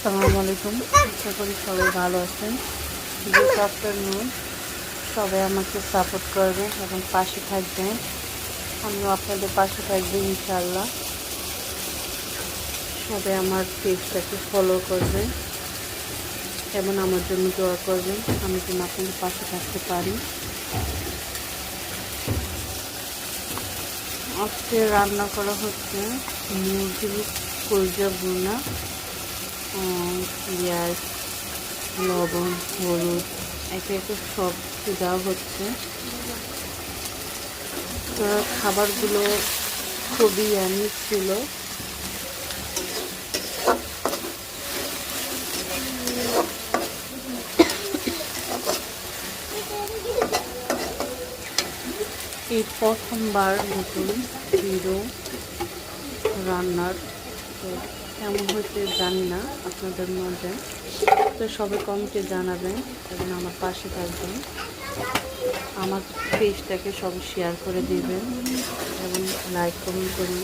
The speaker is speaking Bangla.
আসসালামু আলাইকুম। আশা করি সবাই ভালো আছেন। Good afternoon. সবাই আমাকে সাপোর্ট করবেন এবং পাশে থাকবেন। আমিও আপনাদের পাশে থাকবো ইনশাআল্লাহ। সবাই আমার পেজটাকে ফলো করবেন এবং আমার জন্য দোয়া করবেন, আমি যেন আপনাদের পাশে থাকতে পারি। আজকে রান্না করা হচ্ছে মুরগির কলজা ভুনা, পেঁয়াজ, লবণ, হলুদ একে একে সব দেওয়া হচ্ছে। তো খাবারগুলো খুবই ইয়ামি ছিল। এই প্রথমবার নতুন হিরো রান্নার, তো কেমন হয়েছে জানি না আপনাদের মধ্যে। তো সবাই কমেন্টে জানাবেন এবং আমার পাশে থাকবেন। আমার পেজটাকে সবাই শেয়ার করে দিবেন এবং লাইক কমেন্ট করুন।